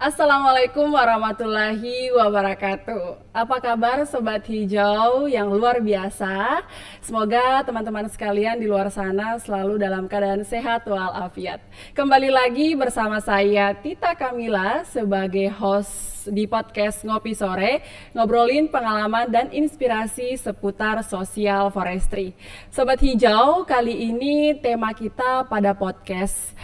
Assalamualaikum warahmatullahi wabarakatuh. Apa kabar Sobat Hijau yang luar biasa? Semoga teman-teman sekalian di luar sana selalu dalam keadaan sehat walafiat. Kembali lagi bersama saya Tita Kamila sebagai host di podcast Ngopi Sore, ngobrolin pengalaman dan inspirasi seputar sosial forestry. Sobat Hijau, kali ini tema kita pada podcast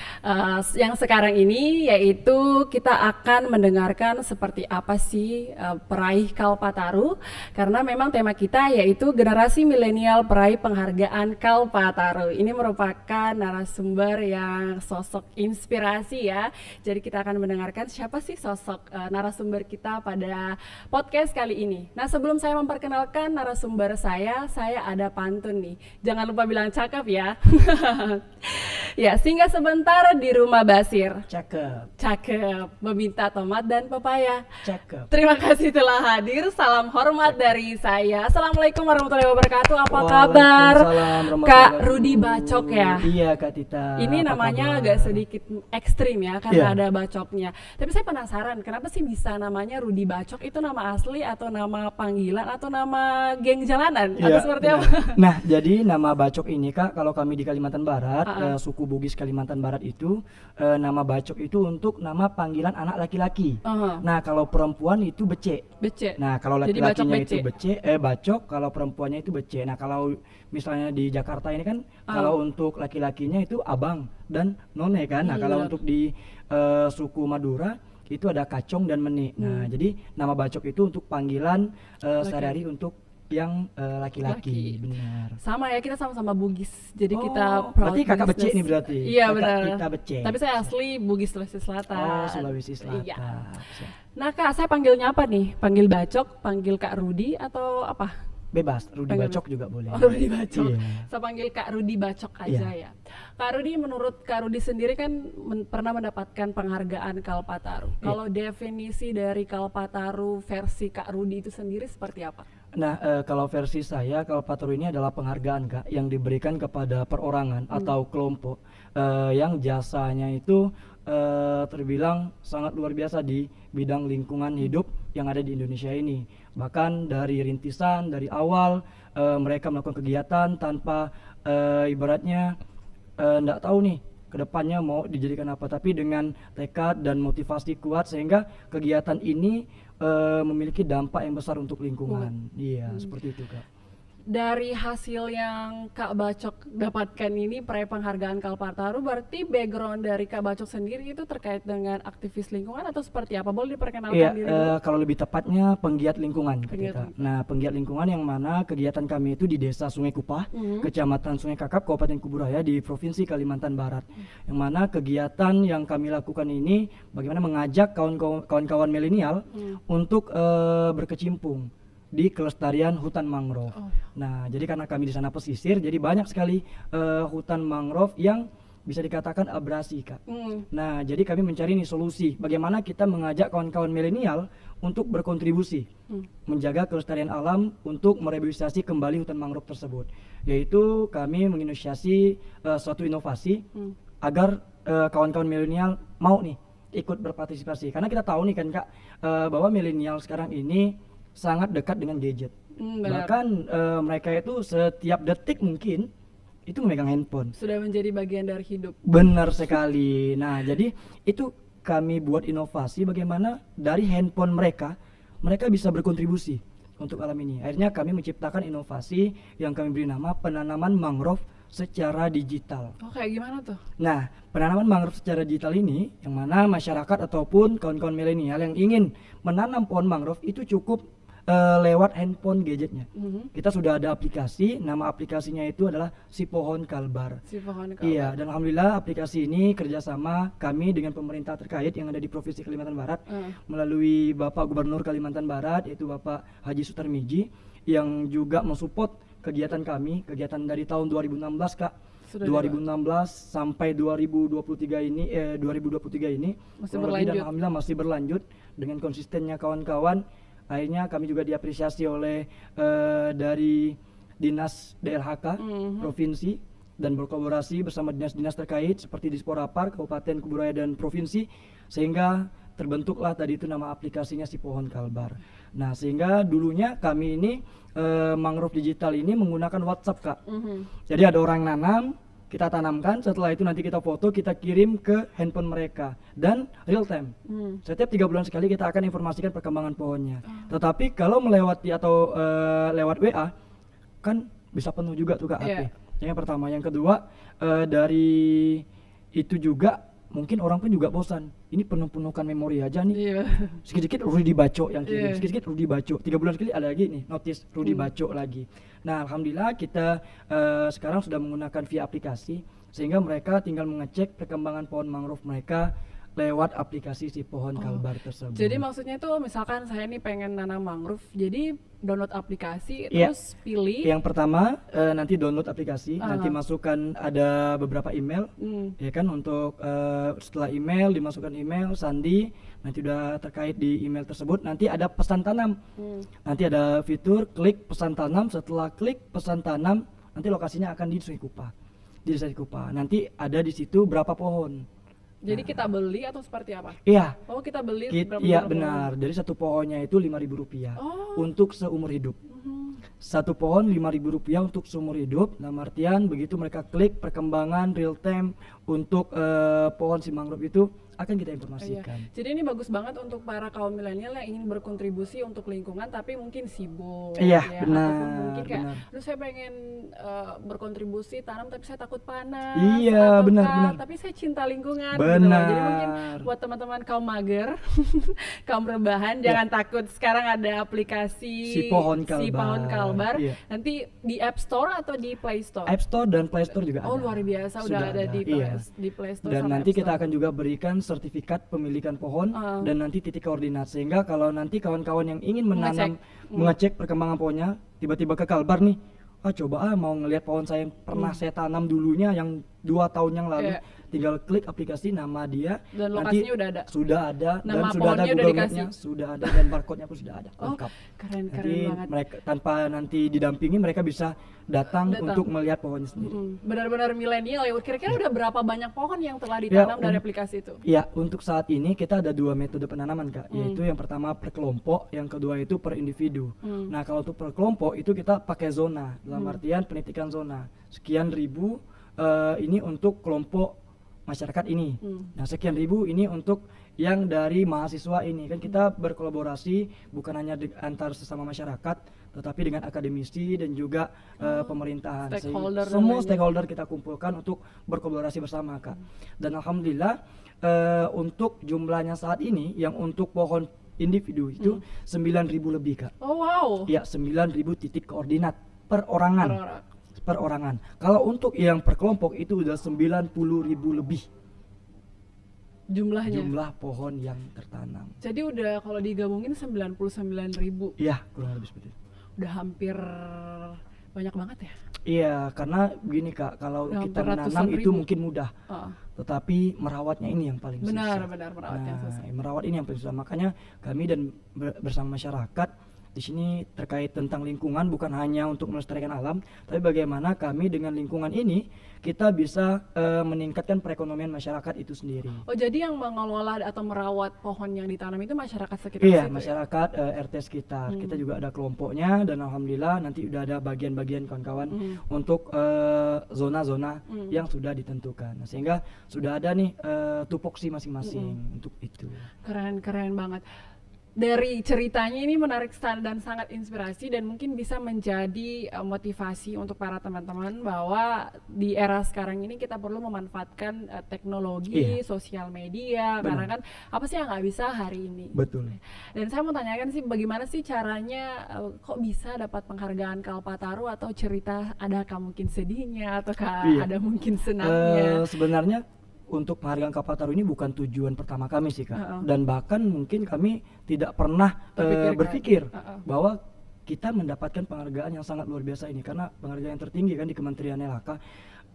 yang sekarang ini yaitu kita akan mendengarkan seperti apa sih peraih Kalpataru, karena memang tema kita yaitu generasi milenial peraih penghargaan Kalpataru. Ini merupakan narasumber yang sosok inspirasi ya. Jadi kita akan mendengarkan siapa sih sosok narasumber kita pada podcast kali ini. Nah, sebelum saya memperkenalkan narasumber saya ada pantun nih. Jangan lupa bilang cakep ya. Ya, singgah sebentar di rumah Basir. Cakep. Meminta tomat dan pepaya. Cakep. Terima kasih telah hadir. Salam hormat dari saya. Assalamualaikum warahmatullahi wabarakatuh. Apa kabar? Kak Rudi Bacok ya? Iya, Kak Tita. Ini namanya agak sedikit ekstrim ya, karena ada bacoknya. Tapi saya penasaran, kenapa sih bisa namanya Rudi Bacok? Itu nama asli atau nama panggilan atau nama geng jalanan? Atau seperti apa? Nah, jadi nama Bacok ini Kak, kalau kami di Kalimantan Barat, suku Bugis Kalimantan Barat itu, nama Bacok itu untuk nama panggilan anak laki-laki. Nah, kalau perempuan itu Bece. Nah, kalau laki-lakinya itu Bacok, kalau perempuannya itu Bece. Nah, kalau misalnya di Jakarta ini kan, kalau untuk laki-lakinya itu Abang dan None kan. Nah, kalau untuk di suku Madura itu ada Kacong dan Meni. Nah, jadi nama Bacok itu untuk panggilan sehari-hari untuk yang laki-laki. Benar. Sama ya, kita sama-sama Bugis. Jadi kita berarti kakak Bece nih berarti. Iya, benar. Kita Bece. Tapi saya asli Bugis Sulawesi Selatan. Oh, Sulawesi Selatan. Iya. Nah, Kak, saya panggilnya apa nih? Panggil Bacok, panggil Kak Rudi atau apa? Bebas, Rudi Bacok juga boleh. Oh, Rudi Bacok. Iya. Saya panggil Kak Rudi Bacok aja ya. Kak Rudi, menurut Kak Rudi sendiri kan pernah mendapatkan penghargaan Kalpataru. Kalau definisi dari Kalpataru versi Kak Rudi itu sendiri seperti apa? Nah, kalau versi saya, Kalpataru ini adalah penghargaan Kak yang diberikan kepada perorangan atau kelompok yang jasanya itu terbilang sangat luar biasa di bidang lingkungan hidup yang ada di Indonesia ini. Bahkan dari rintisan, dari awal mereka melakukan kegiatan tanpa ibaratnya nggak tahu nih kedepannya mau dijadikan apa, tapi dengan tekad dan motivasi kuat sehingga kegiatan ini memiliki dampak yang besar untuk lingkungan. Iya, seperti itu Kak. Dari hasil yang Kak Bacok dapatkan ini, peraih penghargaan Kalpataru, berarti background dari Kak Bacok sendiri itu terkait dengan aktivis lingkungan atau seperti apa? Boleh diperkenalkan diri dulu? Kalau lebih tepatnya penggiat lingkungan kita. Nah, penggiat lingkungan yang mana kegiatan kami itu di Desa Sungai Kupah, Kecamatan Sungai Kakap, Kabupaten Kuburaya di Provinsi Kalimantan Barat. Yang mana kegiatan yang kami lakukan ini bagaimana mengajak kawan-kawan milenial untuk berkecimpung di kelestarian hutan mangrove. Nah, jadi karena kami di sana pesisir, jadi banyak sekali hutan mangrove yang bisa dikatakan abrasi, Kak. Nah, jadi kami mencari nih solusi bagaimana kita mengajak kawan-kawan milenial untuk berkontribusi menjaga kelestarian alam untuk merehabilitasi kembali hutan mangrove tersebut. Yaitu kami menginisiasi suatu inovasi agar kawan-kawan milenial mau nih ikut berpartisipasi. Karena kita tahu nih kan Kak, bahwa milenial sekarang ini sangat dekat dengan gadget. Bahkan mereka itu setiap detik mungkin itu memegang handphone. Sudah menjadi bagian dari hidup. Benar sekali. Nah, jadi itu kami buat inovasi bagaimana dari handphone mereka bisa berkontribusi untuk alam ini. Akhirnya kami menciptakan inovasi yang kami beri nama penanaman mangrove secara digital. Oh, kayak gimana tuh? Nah, penanaman mangrove secara digital ini yang mana masyarakat ataupun kawan-kawan milenial yang ingin menanam pohon mangrove itu cukup lewat handphone gadgetnya. Kita sudah ada aplikasi, nama aplikasinya itu adalah Si Pohon Kalbar. Si Pohon Kalbar. Iya, dan alhamdulillah aplikasi ini kerjasama kami dengan pemerintah terkait yang ada di Provinsi Kalimantan Barat melalui Bapak Gubernur Kalimantan Barat yaitu Bapak Haji Sutarmiji yang juga mensupport kegiatan kami, kegiatan dari tahun 2016 Kak. Sudah 2016 sampai 2023 ini masih berlanjut. Dan alhamdulillah masih berlanjut dengan konsistennya kawan-kawan. Akhirnya kami juga diapresiasi oleh dari Dinas DLHK Provinsi dan berkolaborasi bersama dinas-dinas terkait seperti Disporapar, Kabupaten Kuburaya dan Provinsi, sehingga terbentuklah tadi itu nama aplikasinya si Pohon Kalbar. Nah, sehingga dulunya kami ini mangrove digital ini menggunakan WhatsApp, Kak. Jadi ada orang nanam, kita tanamkan, setelah itu nanti kita foto, kita kirim ke handphone mereka dan real time. Setiap 3 bulan sekali kita akan informasikan perkembangan pohonnya. Tetapi kalau melewati atau lewat WA kan bisa penuh juga tuh, Kak, HP. Yang pertama, yang kedua dari itu juga mungkin orang pun juga bosan. Ini penuh-penuhkan memori aja nih. Sedikit-sedikit Rudi Baco yang kirim, sedikit-sedikit Rudi Baco. 3 bulan sekali ada lagi nih notice Rudi Baco lagi. Nah, alhamdulillah kita sekarang sudah menggunakan via aplikasi sehingga mereka tinggal mengecek perkembangan pohon mangrove mereka lewat aplikasi si Pohon Kalbar tersebut. Jadi maksudnya itu misalkan saya nih pengen nanam mangrove, jadi download aplikasi terus pilih. Yang pertama nanti download aplikasi, nanti masukkan ada beberapa email, ya kan, untuk setelah email dimasukkan email sandi, nanti udah terkait di email tersebut nanti ada pesan tanam, nanti ada fitur klik pesan tanam, setelah klik pesan tanam nanti lokasinya akan di Sungai Kupa, di Desa Kupa, nanti ada di situ berapa pohon. Jadi kita beli atau seperti apa? Iya. Oh, kita beli. Iya benar. Dari satu pohonnya itu Rp5.000 untuk seumur hidup. Satu pohon Rp5.000 untuk seumur hidup. Dalam artian begitu mereka klik perkembangan real time untuk pohon si mangrove itu akan kita informasikan. Jadi ini bagus banget untuk para kaum milenial yang ingin berkontribusi untuk lingkungan tapi mungkin sibuk. Iya, ya, benar. ataupun mungkin kayak, aduh saya pengen berkontribusi tanam tapi saya takut panas. Iya, benar. Tapi saya cinta lingkungan. Benar. Gitu loh. Jadi mungkin buat teman-teman kaum mager, kaum rebahan, jangan takut. Sekarang ada aplikasi si Pohon Kalbar. Nanti di App Store atau di Play Store? App Store dan Play Store juga ada. Oh, luar biasa, udah ada di Play Store. Dan nanti kita akan juga berikan sertifikat pemilikan pohon dan nanti titik koordinat, sehingga kalau nanti kawan-kawan yang ingin menanam mengecek perkembangan pohonnya tiba-tiba ke Kalbar nih, coba mau ngelihat pohon saya yang pernah saya tanam dulunya yang 2 tahun yang lalu, tinggal klik aplikasi nama dia dan nanti lokasinya sudah ada nama dan sudah ada Google Map-nya, sudah ada dan barcode-nya pun sudah ada lengkap. Keren Jadi banget. mereka tanpa nanti didampingi mereka bisa datang untuk melihat pohonnya sendiri. Benar-benar milenial ya. Kira-kira udah berapa banyak pohon yang telah ditanam dari aplikasi itu? Ya, untuk saat ini kita ada 2 metode penanaman, Kak, yaitu yang pertama per kelompok, yang kedua itu per individu. Nah, kalau untuk per kelompok itu kita pakai zona, dalam artian penitikan zona. Sekian ribu ini untuk kelompok masyarakat ini. Nah, sekian ribu ini untuk yang dari mahasiswa ini. Kan kita berkolaborasi bukan hanya antar sesama masyarakat, tetapi dengan akademisi dan juga pemerintahan. Semua stakeholder kita kumpulkan untuk berkolaborasi bersama, Kak. Dan alhamdulillah untuk jumlahnya saat ini yang untuk pohon individu itu 9.000 lebih, Kak. Oh, wow. Ya, 9.000 titik koordinat per orangan. Kalau untuk yang per kelompok itu udah 90.000 lebih jumlah pohon yang tertanam. Jadi udah kalau digabungin 99.000. Iya, kurang lebih seperti itu. Udah hampir banyak banget ya. Iya, karena begini, Kak, kalau kita menanam itu mungkin mudah, tetapi merawatnya ini yang paling susah. Benar, merawatnya susah. Merawat ini yang paling susah. Makanya kami dan bersama masyarakat di sini terkait tentang lingkungan, bukan hanya untuk melestarikan alam, tapi bagaimana kami dengan lingkungan ini kita bisa meningkatkan perekonomian masyarakat itu sendiri. Oh, jadi yang mengelola atau merawat pohon yang ditanam itu masyarakat sekitar? Iya, masyarakat RT sekitar. Kita juga ada kelompoknya dan alhamdulillah nanti udah ada bagian-bagian kawan-kawan untuk zona-zona yang sudah ditentukan. Nah, sehingga sudah ada nih tupoksi masing-masing untuk itu. Keren banget. Dari ceritanya ini menarik dan sangat inspirasi dan mungkin bisa menjadi motivasi untuk para teman-teman bahwa di era sekarang ini kita perlu memanfaatkan teknologi, sosial media. Karena kan apa sih yang nggak bisa hari ini. Betul. Dan saya mau tanyakan sih, bagaimana sih caranya kok bisa dapat penghargaan Kalpataru, atau cerita adakah mungkin sedihnya ataukah ada mungkin senangnya? Sebenarnya untuk penghargaan Kalpataru ini bukan tujuan pertama kami sih, Kak. Dan bahkan mungkin kami tidak pernah berpikir bahwa kita mendapatkan penghargaan yang sangat luar biasa ini, karena penghargaan yang tertinggi kan di Kementerian LHK.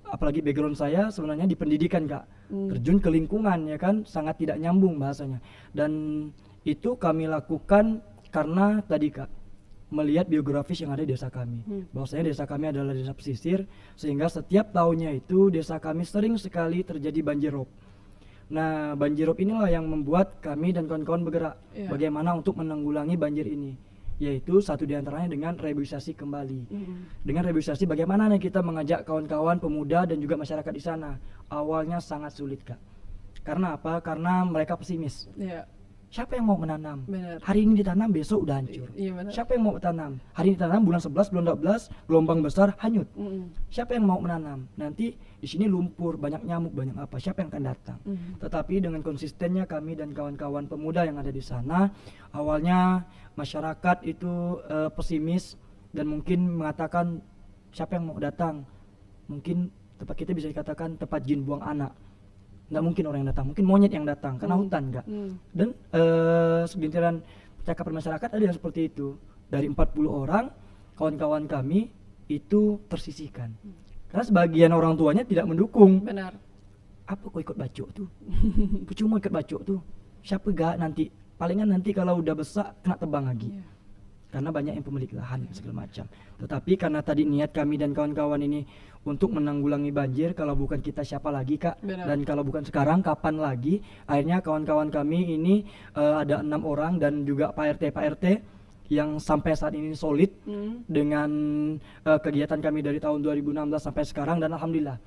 Apalagi background saya sebenarnya di pendidikan, Kak. Terjun ke lingkungan, ya kan, sangat tidak nyambung bahasanya. Dan itu kami lakukan karena tadi, Kak, melihat biografis yang ada di desa kami, bahwasanya desa kami adalah desa pesisir, sehingga setiap tahunnya itu desa kami sering sekali terjadi banjir rob. Nah, banjirop inilah yang membuat kami dan kawan-kawan bergerak Iya. bagaimana untuk menanggulangi banjir ini, yaitu satu diantaranya dengan rehabilitasi kembali. Dengan rehabilitasi bagaimana nih kita mengajak kawan-kawan pemuda dan juga masyarakat di sana. Awalnya sangat sulit, Kak. Karena apa? Karena mereka pesimis. Iya. Siapa yang mau menanam? Benar. Hari ini ditanam, besok udah hancur. Iya, benar. Siapa yang mau tanam? Hari ini ditanam, bulan 11, bulan 12, gelombang besar, hanyut. Siapa yang mau menanam? Nanti di sini lumpur, banyak nyamuk, banyak apa? Siapa yang akan datang? Tetapi dengan konsistennya kami dan kawan-kawan pemuda yang ada di sana, awalnya masyarakat itu pesimis dan mungkin mengatakan siapa yang mau datang? Mungkin tempat kita bisa dikatakan tempat jin buang anak. Nggak mungkin orang yang datang, mungkin monyet yang datang karena hutan enggak. Dan segelintiran percakapan masyarakat ada yang seperti itu. Dari 40 orang, kawan-kawan kami itu tersisihkan. Karena sebagian orang tuanya tidak mendukung. Benar. Apa kok ikut bacok tuh? Percuma ikut bacok tuh. Siapa gak nanti? Palingan nanti kalau udah besar kena tebang lagi. Iya. Karena banyak yang pemilik lahan segala macam. Tetapi karena tadi niat kami dan kawan-kawan ini untuk menanggulangi banjir, kalau bukan kita siapa lagi, Kak? Benar. Dan kalau bukan sekarang kapan lagi? Akhirnya kawan-kawan kami ini ada 6 orang dan juga Pak RT yang sampai saat ini solid dengan kegiatan kami dari tahun 2016 sampai sekarang, dan alhamdulillah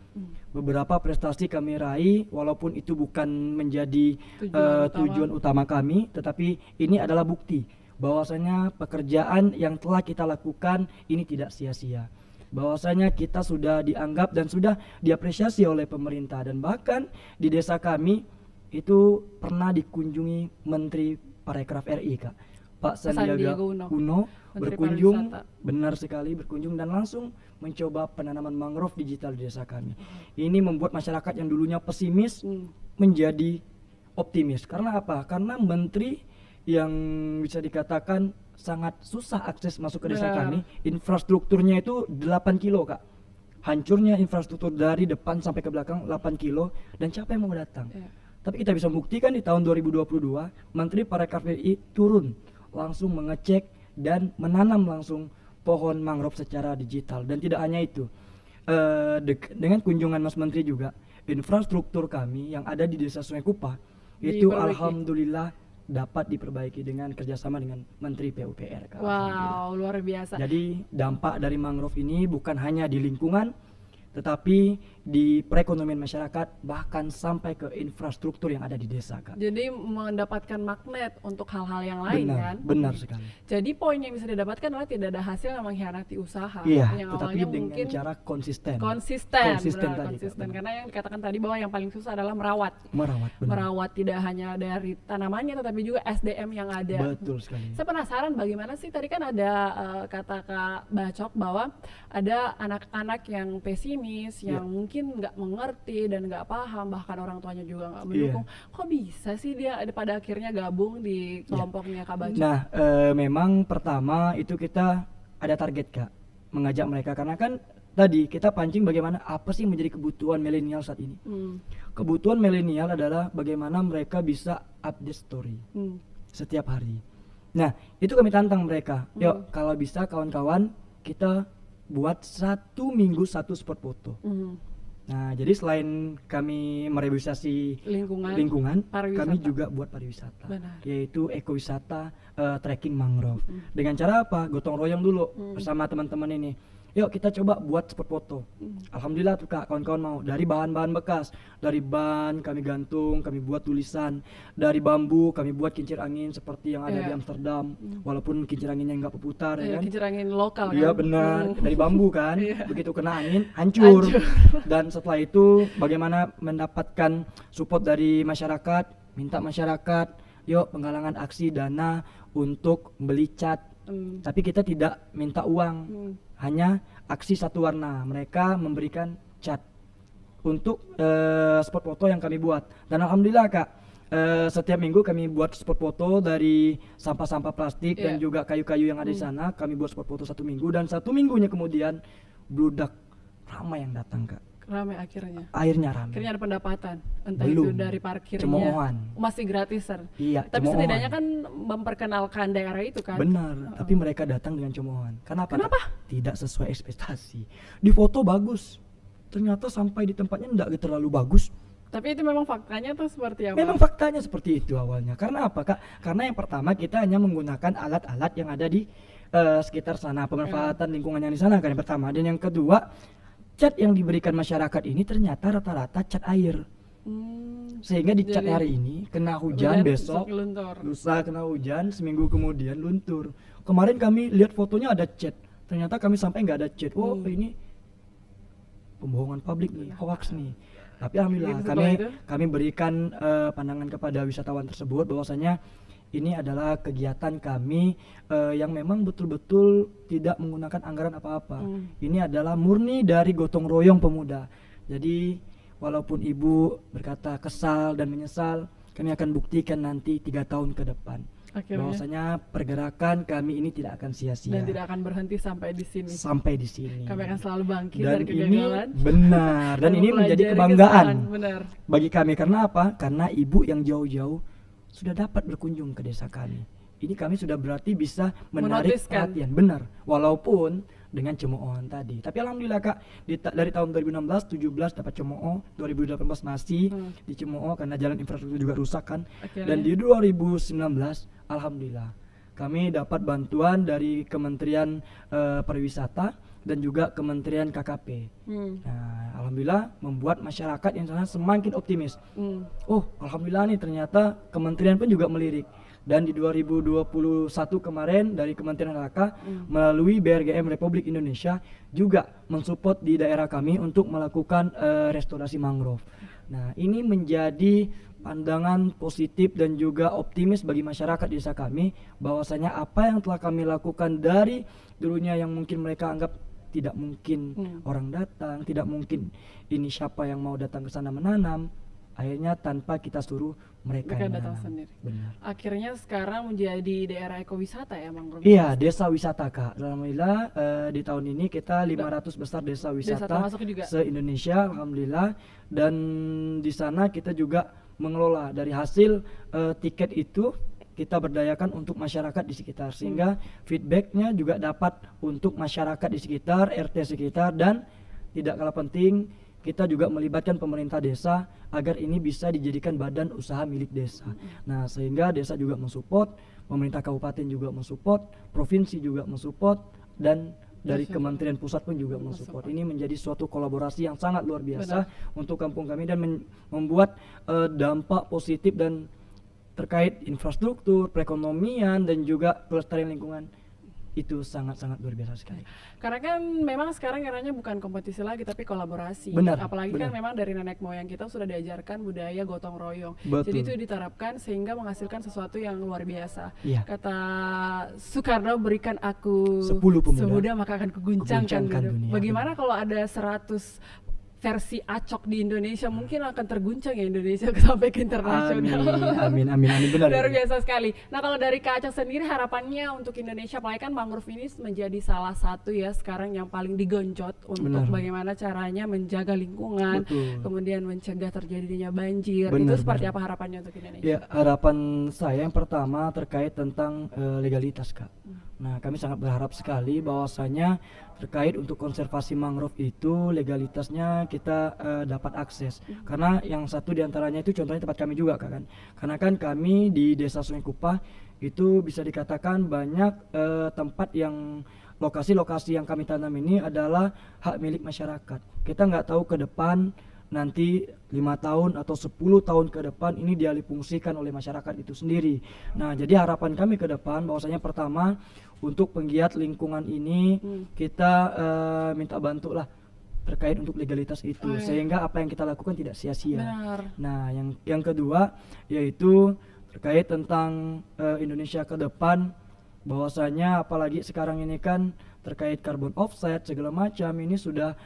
beberapa prestasi kami raih walaupun itu bukan menjadi tujuan utama kami, tetapi ini adalah bukti bahwasanya pekerjaan yang telah kita lakukan ini tidak sia-sia. Bahwasanya kita sudah dianggap dan sudah diapresiasi oleh pemerintah, dan bahkan di desa kami itu pernah dikunjungi Menteri Parekraf RI, Kak. Pak Sandiaga Uno berkunjung, benar sekali berkunjung dan langsung mencoba penanaman mangrove digital di desa kami. Ini membuat masyarakat yang dulunya pesimis menjadi optimis. Karena apa? Karena menteri yang bisa dikatakan sangat susah akses masuk ke desa kami, infrastrukturnya itu 8 kilo, Kak. Hancurnya infrastruktur dari depan sampai ke belakang 8 kilo, dan siapa yang mau datang? Tapi kita bisa buktikan di tahun 2022 Menteri Parekraf RI turun langsung mengecek dan menanam langsung pohon mangrove secara digital. Dan tidak hanya itu, dengan kunjungan Mas Menteri juga infrastruktur kami yang ada di desa Sungai Kupah itu alhamdulillah dapat diperbaiki dengan kerjasama dengan Menteri PUPR. Wow, luar biasa. Jadi dampak dari mangrove ini bukan hanya di lingkungan, tetapi di perekonomian masyarakat, bahkan sampai ke infrastruktur yang ada di desa, Kak. Jadi mendapatkan magnet untuk hal-hal yang lain, kan? Benar sekali. Jadi poin yang bisa didapatkan adalah tidak ada hasil yang mengkhianati usaha. Iya, yang tetapi awalnya dengan mungkin cara konsisten. Konsisten tadi, konsisten. Karena yang dikatakan tadi bahwa yang paling susah adalah merawat. Benar. Merawat tidak hanya dari tanamannya, tetapi juga SDM yang ada. Betul sekali. Saya penasaran bagaimana sih, tadi kan ada kata Kak Bacok bahwa ada anak-anak yang pesimis, yang mungkin nggak mengerti dan nggak paham, bahkan orang tuanya juga nggak mendukung. Kok bisa sih dia pada akhirnya gabung di kelompoknya Kak Bacok? Nah, memang pertama itu kita ada target, Kak, mengajak mereka, karena kan tadi kita pancing bagaimana apa sih menjadi kebutuhan milenial saat ini. Kebutuhan milenial adalah bagaimana mereka bisa update story setiap hari. Nah, itu kami tantang mereka. Yuk, kalau bisa kawan-kawan kita buat 1 minggu 1 spot foto. Nah, jadi selain kami merevitalisasi lingkungan, kami juga buat pariwisata. Yaitu ekowisata, trekking mangrove. Dengan cara apa? Gotong royong dulu bersama teman-teman ini. Yuk kita coba buat spot foto. Alhamdulillah tuh, Kak, kawan-kawan mau. Dari bahan-bahan bekas, dari ban kami gantung, kami buat tulisan. Dari bambu kami buat kincir angin seperti yang ada di Amsterdam. Walaupun kincir anginnya nggak berputar, ya kan? Kincir angin lokal, kan? Iya benar, dari bambu kan. Begitu kena angin hancur. Dan setelah itu bagaimana mendapatkan support dari masyarakat, minta masyarakat, yuk penggalangan aksi dana untuk beli cat. Tapi kita tidak minta uang, hanya aksi satu warna. Mereka memberikan cat untuk spot foto yang kami buat. Dan alhamdulillah, Kak, setiap minggu kami buat spot foto dari sampah-sampah plastik dan juga kayu-kayu yang ada di sana. Kami buat spot foto 1 minggu, dan 1 minggunya kemudian bludak ramai yang datang, Kak. Ramai akhirnya. Akhirnya ramai. Akhirnya ada pendapatan. Entah Belum. itu dari parkirnya. Cemoohan. Masih gratisan. Iya, tapi cemoohan. setidaknya kan memperkenalkan daerah itu, kan? Benar, tapi mereka datang dengan cemoohan. Kenapa? Tidak sesuai ekspektasi. Di foto bagus, ternyata sampai di tempatnya tidak terlalu bagus. Tapi itu memang faktanya tuh seperti apa? Memang faktanya seperti itu awalnya. Karena apa, Kak? Karena yang pertama kita hanya menggunakan alat-alat yang ada di sekitar sana, pemanfaatan lingkungan yang di sana kan yang pertama. Dan yang kedua, cat yang diberikan masyarakat ini ternyata rata-rata cat air. Sehingga di cat Jadi hari ini kena hujan, besok luntur. lusa kena hujan, seminggu kemudian luntur. Kemarin kami lihat fotonya ada cat, ternyata kami sampai nggak ada cat. Oh ini pembohongan publik nih, hoax nih. Tapi alhamdulillah Jadi setelah itu? kami berikan pandangan kepada wisatawan tersebut bahwasanya ini adalah kegiatan kami yang memang betul-betul tidak menggunakan anggaran apa-apa. Ini adalah murni dari gotong royong pemuda. Jadi walaupun ibu berkata kesal dan menyesal, kami akan buktikan nanti 3 tahun ke depan. Akhirnya. Bahwasanya pergerakan kami ini tidak akan sia-sia. Dan tidak akan berhenti sampai di sini. Sampai di sini. Kami akan selalu bangkit Dan dari kegagalan. ini benar, dan ini menjadi mempelajari kebanggaan kesalahan. Benar. bagi kami. Karena apa? Karena ibu yang jauh-jauh sudah dapat berkunjung ke desa kami. Ini kami sudah berarti bisa menarik Menotiskan. perhatian. Benar, walaupun dengan cemoohan tadi. Tapi alhamdulillah Kak, dari tahun 2016, 17 dapat cemooh, 2018 masih di cemooh karena jalan infrastruktur juga rusak kan. Akhirnya. Dan di 2019 alhamdulillah kami dapat bantuan dari Kementerian Pariwisata dan juga Kementerian KKP. Nah, alhamdulillah membuat masyarakat yang sana semakin optimis. Oh, alhamdulillah nih ternyata kementerian pun juga melirik. Dan di 2021 kemarin dari Kementerian LHK melalui BRGM Republik Indonesia juga mensupport di daerah kami untuk melakukan restorasi mangrove. Nah, ini menjadi pandangan positif dan juga optimis bagi masyarakat desa kami bahwasanya apa yang telah kami lakukan dari dulunya yang mungkin mereka anggap tidak mungkin orang datang, tidak mungkin ini siapa yang mau datang ke sana menanam. Akhirnya tanpa kita suruh mereka yang datang menanam. sendiri. Benar. Akhirnya sekarang menjadi daerah ekowisata ya Mangrove. Iya, desa wisata Kak. Alhamdulillah di tahun ini kita 500 besar desa wisata termasuk juga. se-Indonesia, alhamdulillah. Dan di sana kita juga mengelola dari hasil tiket itu kita berdayakan untuk masyarakat di sekitar sehingga feedbacknya juga dapat untuk masyarakat di sekitar, RT sekitar, dan tidak kalah penting kita juga melibatkan pemerintah desa agar ini bisa dijadikan badan usaha milik desa. Nah, sehingga desa juga mensupport, pemerintah kabupaten juga mensupport, provinsi juga mensupport, dan dari Kementerian Pusat pun juga mensupport. Ini menjadi suatu kolaborasi yang sangat luar biasa untuk kampung kami dan membuat dampak positif dan terkait infrastruktur, perekonomian, dan juga pelestarian lingkungan. Itu sangat-sangat luar biasa sekali. Karena kan memang sekarang eranya bukan kompetisi lagi tapi kolaborasi. Benar, Apalagi benar. kan memang dari nenek moyang kita sudah diajarkan budaya gotong royong. Betul. Jadi itu diterapkan sehingga menghasilkan sesuatu yang luar biasa. Iya. Kata Soekarno, berikan aku 10 pemuda, maka akan kuguncangkan kuguncangkan dunia. dunia. Bagaimana kalau ada 100 versi acok di Indonesia, mungkin akan terguncang ya Indonesia sampai ke internasional. Amin, benar. Luar biasa sekali. Nah, kalau dari Kak Acok sendiri harapannya untuk Indonesia, apalagi kan mangrove ini menjadi salah satu ya sekarang yang paling digenjot untuk Benar. bagaimana caranya menjaga lingkungan, Betul. kemudian mencegah terjadinya banjir. Benar, Itu seperti benar. apa harapannya untuk Indonesia? Ya, harapan saya yang pertama terkait tentang legalitas, Kak. Nah, kami sangat berharap sekali bahwasanya terkait untuk konservasi mangrove itu legalitasnya kita dapat akses. Karena yang satu diantaranya itu contohnya tempat kami juga, Kak, kan. Karena kan kami di Desa Sungai Kupah itu bisa dikatakan banyak tempat yang lokasi-lokasi yang kami tanam ini adalah hak milik masyarakat. Kita nggak tahu ke depan nanti 5 tahun atau 10 tahun ke depan ini dialih fungsikan oleh masyarakat itu sendiri. Nah, jadi harapan kami ke depan bahwasanya pertama untuk penggiat lingkungan ini kita minta bantu lah terkait untuk legalitas itu sehingga apa yang kita lakukan tidak sia-sia. Benar. Nah, yang kedua yaitu terkait tentang Indonesia ke depan bahwasanya apalagi sekarang ini kan terkait carbon offset segala macam ini sudah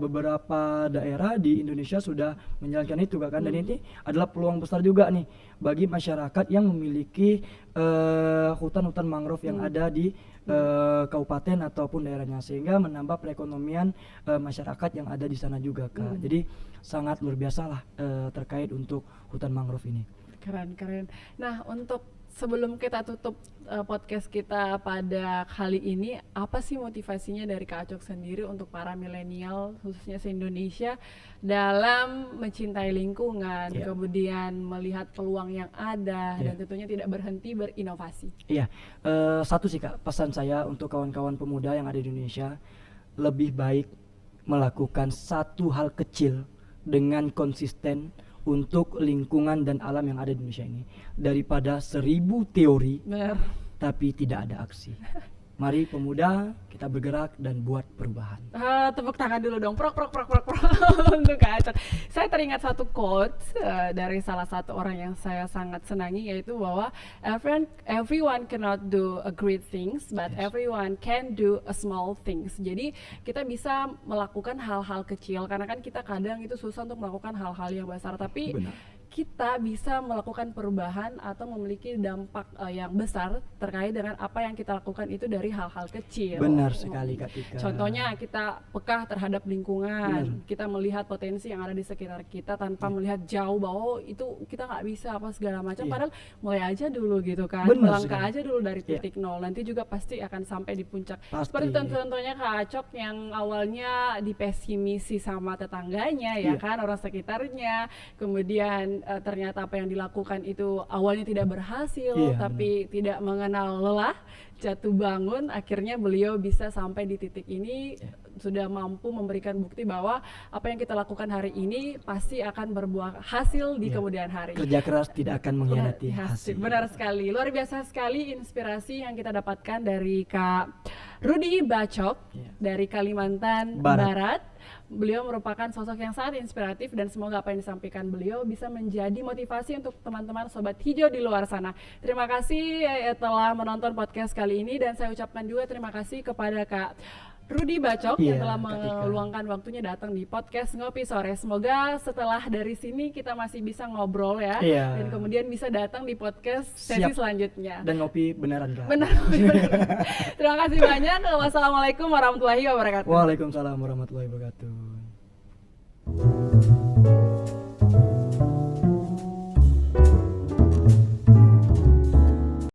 beberapa daerah di Indonesia sudah menjalankan itu kan dan ini adalah peluang besar juga nih bagi masyarakat yang memiliki hutan-hutan mangrove yang ada di kabupaten ataupun daerahnya sehingga menambah perekonomian masyarakat yang ada di sana juga Kak. Jadi sangat luar biasa lah terkait untuk hutan mangrove ini. Keren. Nah, untuk sebelum kita tutup podcast kita pada kali ini, apa sih motivasinya dari Kak Acok sendiri untuk para milenial khususnya se-Indonesia dalam mencintai lingkungan, kemudian melihat peluang yang ada dan tentunya tidak berhenti berinovasi? Iya, satu sih Kak, pesan saya untuk kawan-kawan pemuda yang ada di Indonesia, lebih baik melakukan satu hal kecil dengan konsisten untuk lingkungan dan alam yang ada di Indonesia ini daripada 1000 teori tapi tidak ada aksi. Mari pemuda, kita bergerak dan buat perubahan. Tepuk tangan dulu dong, prok untuk Kak Acok. Saya teringat satu quote dari salah satu orang yang saya sangat senangi, yaitu bahwa everyone cannot do a great things, but everyone can do a small things. Jadi kita bisa melakukan hal-hal kecil, karena kan kita kadang itu susah untuk melakukan hal-hal yang besar, tapi kita bisa melakukan perubahan atau memiliki dampak yang besar terkait dengan apa yang kita lakukan itu dari hal-hal kecil. Benar sekali Kak Tika. Contohnya kita peka terhadap lingkungan, kita melihat potensi yang ada di sekitar kita tanpa melihat jauh bahwa itu kita nggak bisa apa segala macam. Padahal mulai aja dulu gitu kan, melangkah aja dulu dari titik nol. Nanti juga pasti akan sampai di puncak. Seperti contohnya Kak Acok yang awalnya dipesimisi sama tetangganya ya kan, orang sekitarnya, kemudian ternyata apa yang dilakukan itu awalnya tidak berhasil, tapi tidak mengenal lelah, jatuh bangun, akhirnya beliau bisa sampai di titik ini, sudah mampu memberikan bukti bahwa apa yang kita lakukan hari ini pasti akan berbuah hasil di kemudian hari. Kerja keras tidak akan mengkhianati hasil. Benar sekali, luar biasa sekali inspirasi yang kita dapatkan dari Kak Rudy Bacok dari Kalimantan Barat. Beliau merupakan sosok yang sangat inspiratif dan semoga apa yang disampaikan beliau bisa menjadi motivasi untuk teman-teman Sobat Hijau di luar sana. Terima kasih telah menonton podcast kali ini dan saya ucapkan juga terima kasih kepada Kak Rudy Bacok yang telah meluangkan waktunya datang di podcast Ngopi Sore. Semoga setelah dari sini kita masih bisa ngobrol ya, dan kemudian bisa datang di podcast sesi selanjutnya. Dan ngopi beneran Kak. Benar. Terima kasih banyak. Wassalamualaikum warahmatullahi wabarakatuh. Waalaikumsalam warahmatullahi wabarakatuh.